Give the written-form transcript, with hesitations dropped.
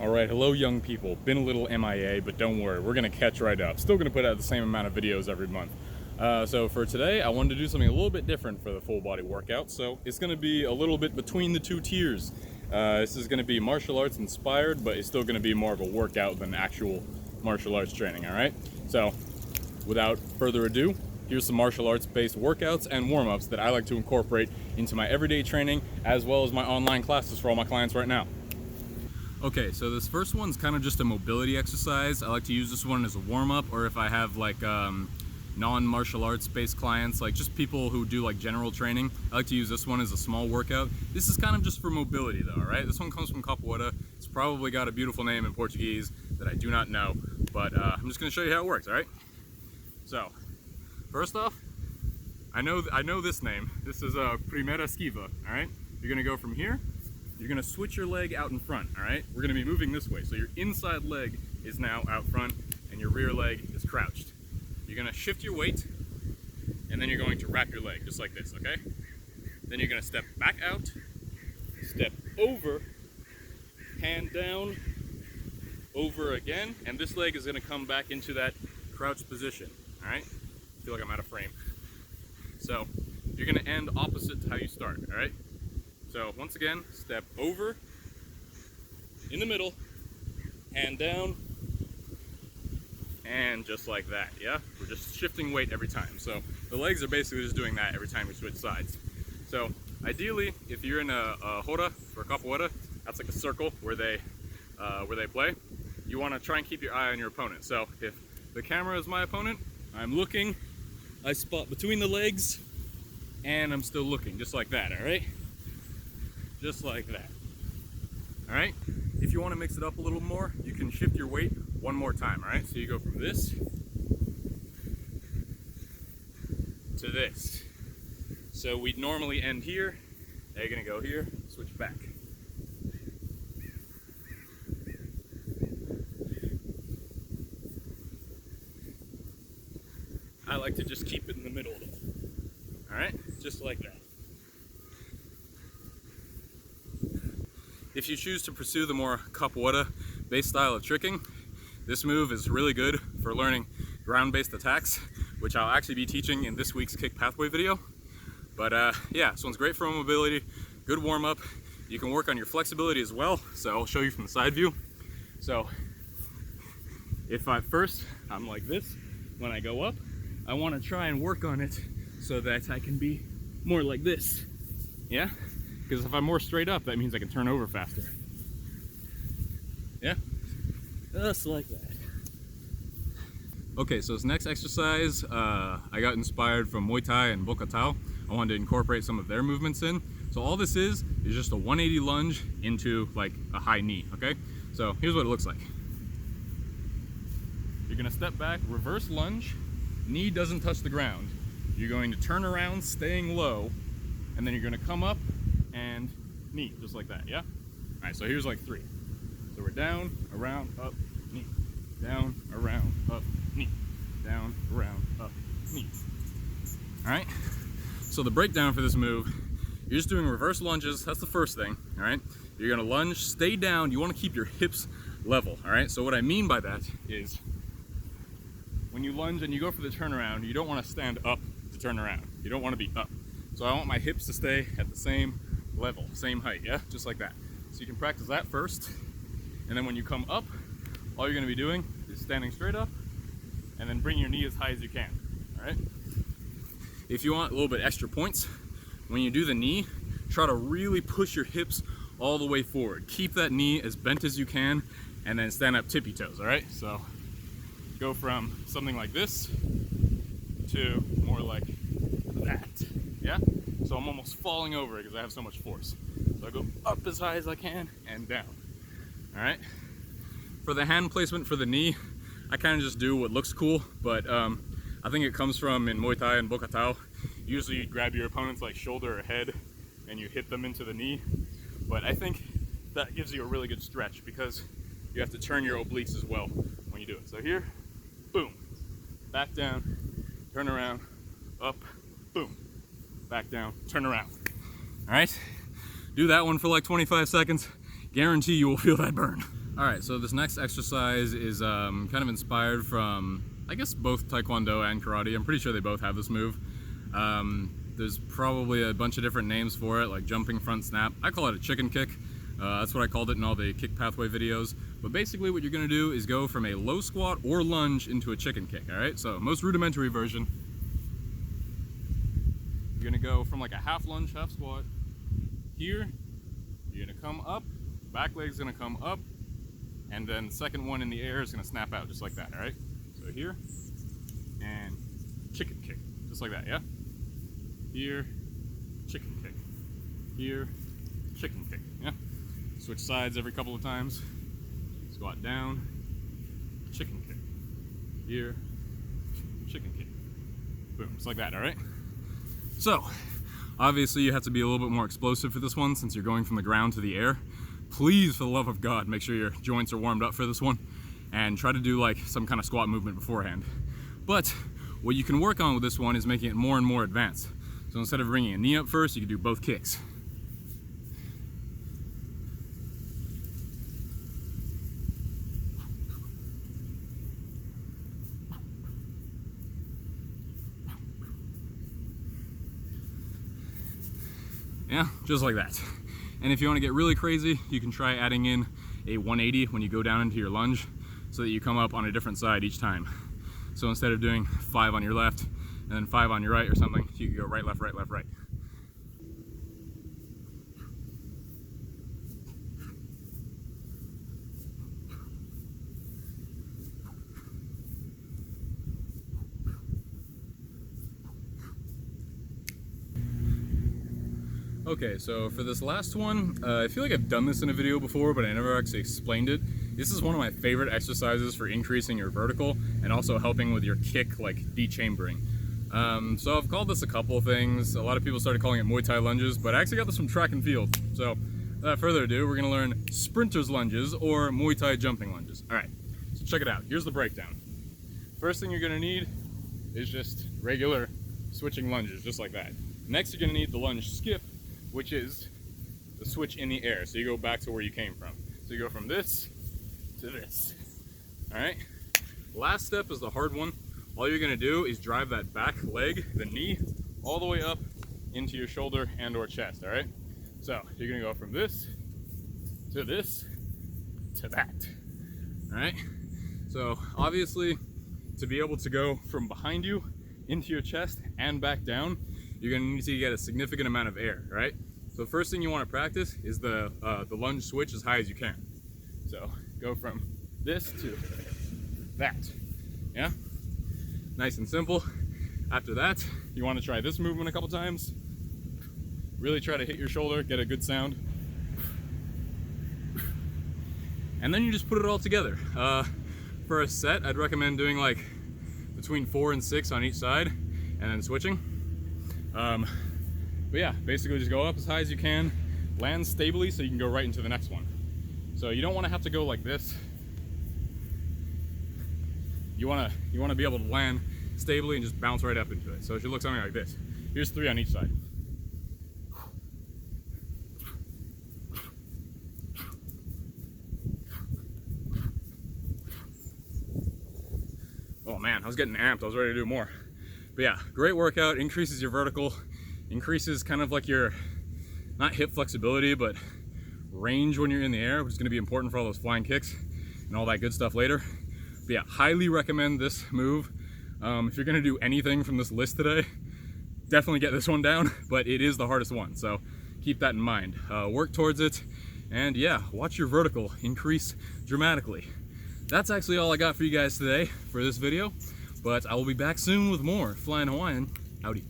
Alright, hello young people. Been a little MIA, but don't worry, we're gonna catch right up. Still gonna put out the same amount of videos every month. So for today, I wanted to do something a little bit different for the full body workout. So it's gonna be a little bit between the two tiers. This is gonna be martial arts inspired, but it's still gonna be more of a workout than actual martial arts training, alright? So without further ado, here's some martial arts based workouts and warm-ups that I like to incorporate into my everyday training as well as my online classes for all my clients right now. Okay, so this first one's kind of just a mobility exercise. I like to use this one as a warm-up, or if I have like non-martial arts based clients, like just people who do like general training, I like to use this one as a small workout. This is kind of just for mobility though, alright? This one comes from Capoeira. It's probably got a beautiful name in Portuguese that I do not know, but I'm just gonna show you how it works, alright? So, first off, I know this name. This is a Primeira Esquiva, alright? You're gonna go from here. You're gonna switch your leg out in front, all right? We're gonna be moving this way. So your inside leg is now out front and your rear leg is crouched. You're gonna shift your weight and then you're going to wrap your leg just like this, okay? Then you're gonna step back out, step over, hand down, over again, and this leg is gonna come back into that crouched position, all right? I feel like I'm out of frame. So you're gonna end opposite to how you start, all right? So once again, step over, in the middle, hand down, and just like that, yeah? We're just shifting weight every time. So the legs are basically just doing that every time we switch sides. So ideally, if you're in a roda or a capoeira, that's like a circle where they play, you wanna try and keep your eye on your opponent. So if the camera is my opponent, I'm looking, I spot between the legs, and I'm still looking, just like that, all right? Just like that. All right? If you want to mix it up a little more, you can shift your weight one more time, all right? So you go from this to this. So we'd normally end here. Now you're gonna go here, switch back. I like to just keep it in the middle though. All right? Just like that. If you choose to pursue the more capoeira based style of tricking, this move is really good for learning ground based attacks, which I'll actually be teaching in this week's Kick Pathway video. But yeah, this one's great for mobility, good warm up. You can work on your flexibility as well, so I'll show you from the side view. So if I'm like this, when I go up, I want to try and work on it so that I can be more like this, yeah? Because if I'm more straight up, that means I can turn over faster. Yeah? Just like that. Okay, so this next exercise, I got inspired from Muay Thai and Bokatao. I wanted to incorporate some of their movements in. So all this is just a 180 lunge into like a high knee, okay? So here's what it looks like. You're gonna step back, reverse lunge, knee doesn't touch the ground. You're going to turn around, staying low, and then you're gonna come up, and knee, just like that, yeah? All right, so here's like 3. So we're down, around, up, knee. Down, around, up, knee. Down, around, up, knee. All right? So the breakdown for this move, you're just doing reverse lunges. That's the first thing, all right? You're gonna lunge, stay down. You wanna keep your hips level, all right? So what I mean by that is when you lunge and you go for the turnaround, you don't wanna stand up to turn around. You don't wanna be up. So I want my hips to stay at the same level, same height, yeah? Just like that. So you can practice that first, and then when you come up, all you're gonna be doing is standing straight up, and then bring your knee as high as you can, all right? If you want a little bit extra points, when you do the knee, try to really push your hips all the way forward. Keep that knee as bent as you can, and then stand up tippy toes, all right? So go from something like this to more like that, yeah? So I'm almost falling over because I have so much force. So I go up as high as I can and down. All right? For the hand placement for the knee, I kind of just do what looks cool, but I think it comes from in Muay Thai and Bokatao. Usually you grab your opponent's like shoulder or head and you hit them into the knee. But I think that gives you a really good stretch because you have to turn your obliques as well when you do it. So here, boom, back down, turn around, up, boom. Back down, turn around. All right? Do that one for like 25 seconds. Guarantee you will feel that burn. All right, so this next exercise is kind of inspired from, I guess, both Taekwondo and Karate. I'm pretty sure they both have this move. There's probably a bunch of different names for it, like jumping front snap. I call it a chicken kick. That's what I called it in all the kick pathway videos. But basically what you're gonna do is go from a low squat or lunge into a chicken kick, all right? So most rudimentary version, you're gonna go from like a half lunge, half squat. Here, you're gonna come up, back leg's gonna come up, and then the second one in the air is gonna snap out just like that, all right? So here, and chicken kick, just like that, yeah? Here, chicken kick. Here, chicken kick, yeah? Switch sides every couple of times. Squat down, chicken kick. Here, chicken kick. Boom, just like that, all right? So, obviously you have to be a little bit more explosive for this one since you're going from the ground to the air. Please, for the love of God, make sure your joints are warmed up for this one and try to do like some kind of squat movement beforehand. But what you can work on with this one is making it more and more advanced. So instead of bringing a knee up first, you can do both kicks. Yeah, just like that. And if you want to get really crazy, you can try adding in a 180 when you go down into your lunge so that you come up on a different side each time. So instead of doing 5 on your left and then 5 on your right or something, you can go right, left, right, left, right. Okay, so for this last one, I feel like I've done this in a video before, but I never actually explained it. This is one of my favorite exercises for increasing your vertical and also helping with your kick, like dechambering. So I've called this a couple of things. A lot of people started calling it Muay Thai lunges, but I actually got this from track and field. So without further ado, we're gonna learn sprinter's lunges or Muay Thai jumping lunges. All right, so check it out. Here's the breakdown. First thing you're gonna need is just regular switching lunges, just like that. Next, you're gonna need the lunge skip, which is the switch in the air. So you go back to where you came from. So you go from this to this. All right? Last step is the hard one. All you're gonna do is drive that back leg, the knee, all the way up into your shoulder and or chest, all right? So you're gonna go from this to that, all right? So obviously, to be able to go from behind you into your chest and back down, you're gonna need to get a significant amount of air, right? So the first thing you wanna practice is the lunge switch as high as you can. So go from this to that, yeah? Nice and simple. After that, you wanna try this movement a couple times. Really try to hit your shoulder, get a good sound. And then you just put it all together. For a set, I'd recommend doing like between 4 and 6 on each side and then switching. But yeah, basically just go up as high as you can, land stably so you can go right into the next one. So you don't want to have to go like this. You want to be able to land stably and just bounce right up into it. So it should look something like this. Here's 3 on each side. Oh man, I was getting amped. I was ready to do more. But yeah, great workout, increases your vertical, increases kind of like your, not hip flexibility, but range when you're in the air, which is gonna be important for all those flying kicks and all that good stuff later. But yeah, highly recommend this move. If you're gonna do anything from this list today, definitely get this one down, but it is the hardest one, so keep that in mind. Work towards it, and yeah, watch your vertical increase dramatically. That's actually all I got for you guys today for this video, but I will be back soon with more Flying Hawaiian. Howdy.